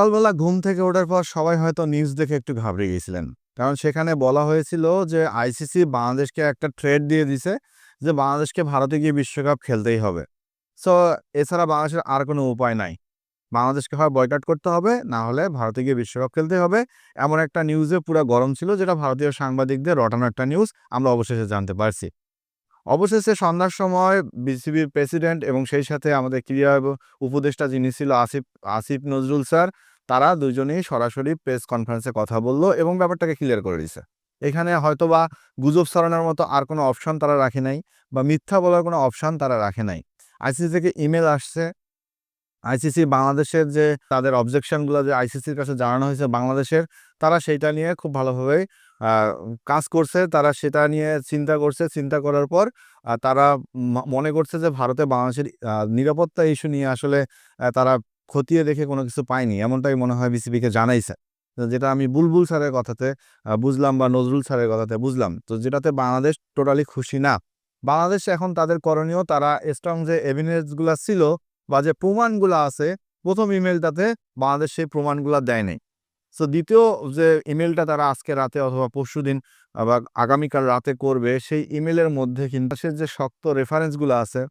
সকালবেলা ঘুম থেকে ওঠার পর সবাই হয়তো নিউজ দেখে একটু ঘাবড়ে গিয়েছিলেন। কারণ সেখানে বলা হয়েছিল যে আইসিসি বাংলাদেশকে একটা থ্রেট দিয়ে দিছে যে বাংলাদেশকে ভারতে গিয়ে বিশ্বকাপ খেলতেই হবে। সো এছাড়া বাংলাদেশের আর কোনো উপায় নাই। বাংলাদেশকে হয় বয়কট করতে হবে, না হলে ভারতে গিয়ে বিশ্বকাপ খেলতেই হবে। এমন একটা নিউজে পুরা গরম ছিল, যেটা ভারতীয় সাংবাদিকদের রটানো একটা নিউজ আমরা অবশেষে জানতে পারছি। অবশেষে সন্ধ্যার সময় বিসিবির প্রেসিডেন্ট এবং সেই সাথে আমাদের ক্রীড়া উপদেষ্টা যিনি ছিল আসিফ আসিফ নজরুল স্যার, তারা দুজনেই সরাসরি প্রেস কনফারেন্সে কথা বলল এবং ব্যাপারটাকে ক্লিয়ার করে দিছে। এখানে হয়তোবা গুজব ছড়ানোর মতো আর কোনো অপশন তারা রাখে নাই, বা মিথ্যা বলার কোনো অপশন তারা রাখে নাই। আইসিসি থেকে ইমেল আসছে। আইসিসি বাংলাদেশের যে তাদের অবজেকশনগুলো যে আইসিসির কাছে জানানো হয়েছে বাংলাদেশের, তারা সেইটা নিয়ে খুব ভালোভাবে আ কাজ করছে। তারা সেটা নিয়ে চিন্তা করছে। চিন্তা করার পর তারা মনে করছে যে ভারতে বাংলাদেশের নিরাপত্তা ইস্যু নিয়ে আসলে তারা খতিয়ে দেখে কোনো কিছু পায়নি। এমনটাই মনে হয় বিসিবিকে জানাইছে। তো যেটা আমি বুলবুল স্যারের কথাতে বুঝলাম, বা নজরুল স্যারের কথাতে বুঝলাম। তো যেটাতে বাংলাদেশ টোটালি খুশি না। বাংলাদেশ এখন তাদের করণীয়, তারা স্ট্রং যে এভিডেন্স গুলা ছিল বা যে প্রমাণগুলা আছে, ১ম ইমেইলটাতে বাংলাদেশ সেই প্রমাণগুলা দেয় নাই। সো ২য় যে ইমেইলটা তারা আজকে রাতে অথবা পরশুদিন বা আগামীকাল রাতে করবে, সেই ইমেইলের মধ্যে কিন্তু সে যে শক্ত রেফারেন্সগুলা আছে,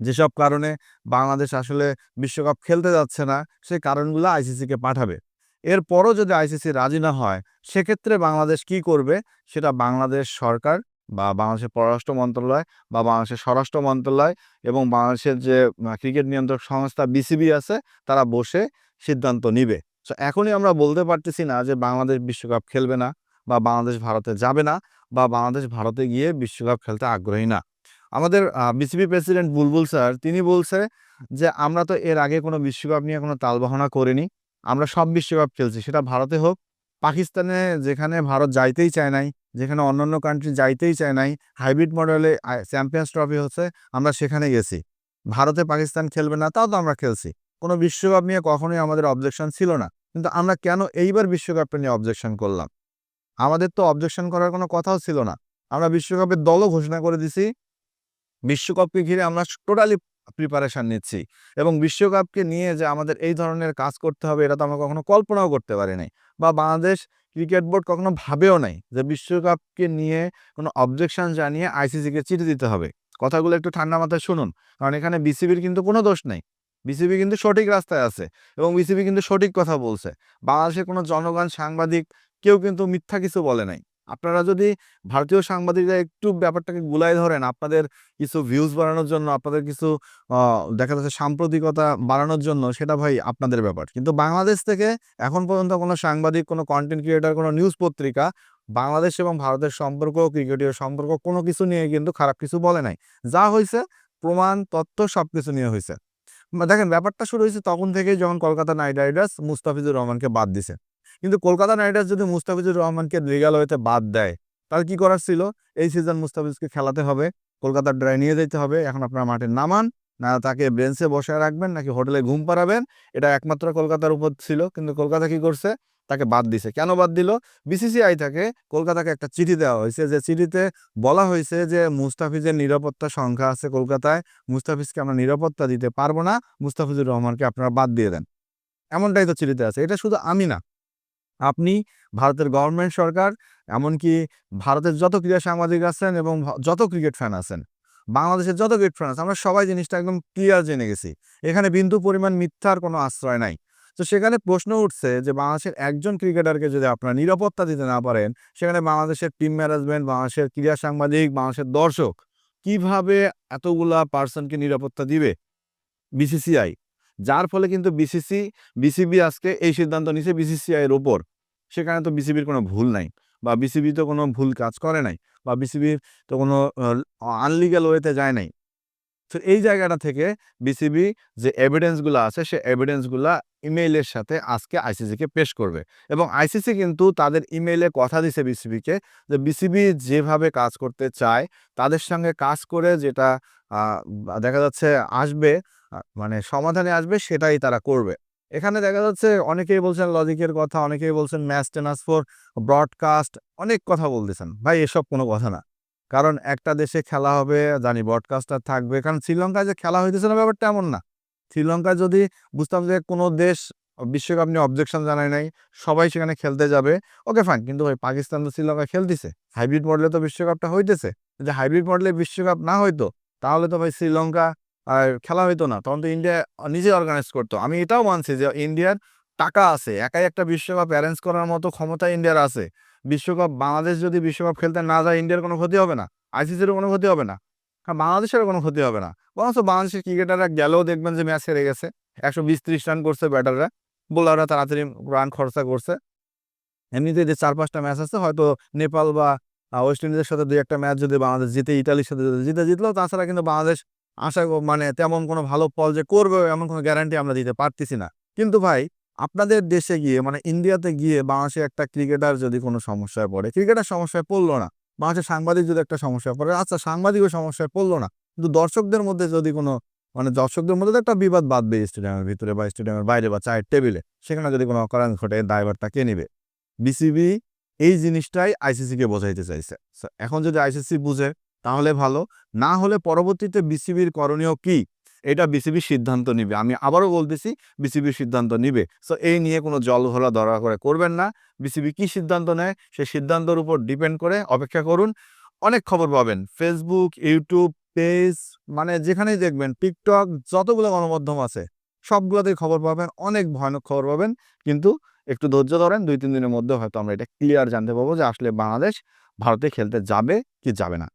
যেসব কারণে বাংলাদেশ আসলে বিশ্বকাপ খেলতে যাচ্ছে না, সেই কারণগুলা আইসিসিকে পাঠাবে। এরপরও যদি আইসিসি রাজি না হয়, সেক্ষেত্রে বাংলাদেশ কি করবে, সেটা বাংলাদেশ সরকার বা বাংলাদেশের পররাষ্ট্র মন্ত্রণালয় বা বাংলাদেশের স্বরাষ্ট্র মন্ত্রণালয় এবং বাংলাদেশের যে ক্রিকেট নিয়ন্ত্রক সংস্থা বিসিবি আছে, তারা বসে সিদ্ধান্ত নিবে। সো এখনই আমরা বলতে পারতেছি না যে বাংলাদেশ বিশ্বকাপ খেলবে না, বা বাংলাদেশ ভারতে যাবে না, বা বাংলাদেশ ভারতে গিয়ে বিশ্বকাপ খেলতে আগ্রহী না। আমাদের বিসিবি প্রেসিডেন্ট বুলবুল স্যার তিনি বলছে যে, "আমরা তো এর আগে কোনো বিশ্বকাপ নিয়ে কোনো তালবাহানা করিনি। আমরা সব বিশ্বকাপ খেলছি। সেটা ভারতে হোক, পাকিস্তানে যেখানে ভারত যাইতেই চায় নাই, যেখানে অন্যান্য কান্ট্রি যাইতেই চায় নাই, হাইব্রিড মডেলে চ্যাম্পিয়ন্স ট্রফি হচ্ছে, আমরা সেখানে গেছি। ভারতে পাকিস্তান খেলবে না, তাও তো আমরা খেলছি। কোনো বিশ্বকাপ নিয়ে কখনোই আমাদের অবজেকশন ছিল না। কিন্তু আমরা কেন এইবার বিশ্বকাপটা নিয়ে অবজেকশন করলাম? আমাদের তো অবজেকশন করার কোনো কথাও ছিল না। আমরা বিশ্বকাপের দলও ঘোষণা করে দিছি। বিশ্বকাপকে ঘিরে আমরা টোটালি প্রিপারেশন নিচ্ছি এবং বিশ্বকাপকে নিয়ে যে আমাদের এই ধরনের কাজ করতে হবে, এটা তো আমরা কখনো কল্পনাও করতে পারি নাই, বা বাংলাদেশ ক্রিকেট বোর্ড কখনো ভাবেও নাই যে বিশ্বকাপকে নিয়ে কোনো অবজেকশন জানিয়ে আইসিসিকে চিঠি দিতে হবে। কথাগুলো একটু ঠান্ডা মাথায় শুনুন। কারণ এখানে বিসিবির কিন্তু কোনো দোষ নাই। বিসিবি কিন্তু সঠিক রাস্তায় আছে এবং বিসিবি কিন্তু সঠিক কথা বলছে। বাংলাদেশের কোনো জনগণ, সাংবাদিক কেউ কিন্তু মিথ্যা কিছু বলে নাই। আপনারা যদি ভারতীয় সাংবাদিকরা একটু ব্যাপারটাকে গুলায় ধরেন, আপনাদের কিছু ভিউজ বাড়ানোর জন্য, আপনাদের কিছু আ দেখা যাচ্ছে সাম্প্রতিকতা বাড়ানোর জন্য, সেটা ভাই আপনাদের ব্যাপার। কিন্তু বাংলাদেশ থেকে এখন পর্যন্ত কোনো সাংবাদিক, কোনো কনটেন্ট ক্রিয়েটর, কোনো নিউজ পত্রিকা বাংলাদেশ এবং ভারতের সম্পর্ক, ক্রিকেটীয় সম্পর্ক কোনো কিছু নিয়ে কিন্তু খারাপ কিছু বলে নাই। যা হইছে প্রমাণ, তথ্য সবকিছু নিয়ে হইছে। দেখেন, ব্যাপারটা শুরু হইছে তখন থেকেই যখন কলকাতা নাইট রাইডার্স মুস্তাফিজুর রহমানকে বাদ দিছে। কিন্তু কলকাতা নাইট রাইডার্স যদি মুস্তাফিজুর রহমানকে লিগ্যাল ওয়েতে বাদ দেয়, তাহলে কি করার ছিল? এই সিজন মুস্তাফিজকে খেলাতে হবে। কলকাতার ড্রায় নিয়ে যাইতে হবে। এখন আপনারা মাঠে নামান, না তাকে বেঞ্চে বসায় রাখবেন, নাকি হোটেলে ঘুম পাড়াবেন, এটা একমাত্র কলকাতার উপর ছিল। কিন্তু কলকাতা কি করছে? তাকে বাদ দিছে। কেন বাদ দিল? বিসিসিআই থেকে কলকাতাকে একটা চিঠি দেওয়া হইছে, যে চিঠিতে বলা হইছে যে মুস্তাফিজের নিরাপত্তা সংখ্যা আছে কলকাতায়। মুস্তাফিজকে আমরা নিরাপত্তা দিতে পারব না। মুস্তাফিজুর রহমানকে আপনারা বাদ দিয়ে দেন। এমনটাই তো চিঠিতে আছে। এটা শুধু আমি না, আপনি, ভারতের গভর্নমেন্ট সরকার, এমনকি ভারতের যত ক্রীড়া সাংবাদিক আছেন এবং যত ক্রিকেট ফ্যান আছেন, বাংলাদেশের যত ক্রিকেট ফ্যান আছে, আমরা সবাই জিনিসটা একদম ক্লিয়ার জেনে গেছি। এখানে বিন্দু পরিমাণ মিথ্যার কোনো আশ্রয় নাই। তো সেখানে প্রশ্ন উঠছে যে বাংলাদেশের একজন ক্রিকেটারকে যদি আপনারা নিরাপত্তা দিতে না পারেন, সেখানে বাংলাদেশের টিম ম্যানেজমেন্ট, বাংলাদেশের ক্রীড়া সাংবাদিক, বাংলাদেশের দর্শক কিভাবে এতগুলা পার্সনকে নিরাপত্তা দিবে? বিসিসিআই। যার ফলে কিন্তু বিসিবি আজকে এই সিদ্ধান্ত নিছে বিসিসিআই এর উপর। সেখানে তো বিসিবির কোনো ভুল নাই, বা বিসিবি তো কোনো ভুল কাজ করে নাই, বা বিসিবির তো কোনো আনলিগ্যাল ওয়েতে যায় নাই। তো এই জায়গাটা থেকে বিসিবি যে এভিডেন্স গুলা আছে, সে এভিডেন্স গুলা ইমেইলের সাথে আজকে আইসিসিকে পেশ করবে এবং আইসিসি কিন্তু তাদের ইমেইলে কথা দিছে বিসিবিকে, যে বিসিবি যেভাবে কাজ করতে চায়, তাদের সঙ্গে কাজ করে যেটা আ দেখা যাচ্ছে আসবে, মানে সমাধানে আসবে, সেটাই তারা করবে। এখানে দেখা যাচ্ছে অনেকেই বলছেন লজিকের কথা, অনেকেই বলছেন ম্যাচ ট্রান্সফার, ব্রডকাস্ট, অনেক কথা বলতেছেন। ভাই এসব কোনো কথা না। কারণ একটা দেশে খেলা হবে, জানি ব্রডকাস্টার থাকবে। কারণ শ্রীলঙ্কায় যে খেলা হইতেছে না, ব্যাপারটা এমন না। শ্রীলঙ্কায় যদি বুঝতাম যে কোনো দেশ বিশ্বকাপ নিয়ে অবজেকশন জানায় নাই, সবাই সেখানে খেলতে যাবে, ওকে ফাইন। কিন্তু ভাই পাকিস্তান তো শ্রীলঙ্কা খেলতেছে, হাইব্রিড মডেলে তো বিশ্বকাপটা হইতেছে। যদি হাইব্রিড মডেলে বিশ্বকাপ না হইতো তাহলে তো ভাই শ্রীলঙ্কা আর খেলা হইতো না, তখন তো ইন্ডিয়া নিজে অর্গানাইজ করতো। আমি এটাও মানছি যে ইন্ডিয়ার টাকা আছে, একাই একটা বিশ্বকাপ অ্যারেঞ্জ করার মতো ক্ষমতা ইন্ডিয়ার আছে। বিশ্বকাপ বাংলাদেশ যদি বিশ্বকাপ খেলতে না যায় ইন্ডিয়ার কোনো ক্ষতি হবে না, আইসিসিরও কোনো ক্ষতি হবে না, কারণ বাংলাদেশেরও কোনো ক্ষতি হবে না। বরঞ্চ বাংলাদেশের ক্রিকেটাররা গেলেও দেখবেন যে ম্যাচ হেরে গেছে, 120-30 রান করছে ব্যাটাররা, বোলাররা তাড়াতাড়ি রান খরচা করছে। এমনিতে যে 4-5টা ম্যাচ আছে হয়তো নেপাল বা ওয়েস্ট ইন্ডিজের সাথে 2-1টা ম্যাচ যদি বাংলাদেশ জিতে, ইতালির সাথে যদি জিতলো, তাছাড়া কিন্তু বাংলাদেশ মানে তেমন কোনো ভালো ফল যে করবে এমন কোনো গ্যারান্টি আমরা দিতে পারতেছি না। কিন্তু ভাই আপনাদের দেশে গিয়ে মানে ইন্ডিয়াতে গিয়ে বাংলাদেশের একটা ক্রিকেটার যদি কোনো সমস্যায় পড়ে, ক্রিকেটার সমস্যায় পড়লো না, বাংলাদেশের সাংবাদিক যদি একটা সমস্যায় পড়ে, আচ্ছা সাংবাদিকও সমস্যায় পড়লো না, কিন্তু দর্শকদের মধ্যে যদি কোনো মানে দর্শকদের মধ্যে তো একটা বিবাদ বাঁধবে স্টেডিয়ামের ভিতরে বা স্টেডিয়ামের বাইরে বা চায়ের টেবিলে, সেখানে যদি কোনো অকারেন্স ঘটে দায়ভারটা কে নিবে? বিসিবি এই জিনিসটাই আইসিসিকে বোঝাইতে চাইছে। এখন যদি আইসিসি বুঝে তাহলে ভালো, না হলে পরবর্তীতে বিসিবির করণীয় কি এটা বিসিবি সিদ্ধান্ত নিবে। আমি আবারও বলতেছি বিসিবি সিদ্ধান্ত নিবে। সো এই নিয়ে কোনো জলঘোলা দরকার করে করবেন না। বিসিবি কি সিদ্ধান্ত নেয় সেই সিদ্ধান্তের উপর ডিপেন্ড করে অপেক্ষা করুন। অনেক খবর পাবেন ফেসবুক, ইউটিউব পেজ, মানে যেখানেই দেখবেন, টিকটক, যতগুলো গণমাধ্যম আছে সবগুলোতেই খবর পাবেন, অনেক ভয়ানক খবর পাবেন। কিন্তু একটু ধৈর্য ধরেন, 2-3 দিনের মধ্যে হয়তো আমরা এটা ক্লিয়ার জানতে পারবো যে আসলে বাংলাদেশ ভারতে খেলতে যাবে কি যাবে না।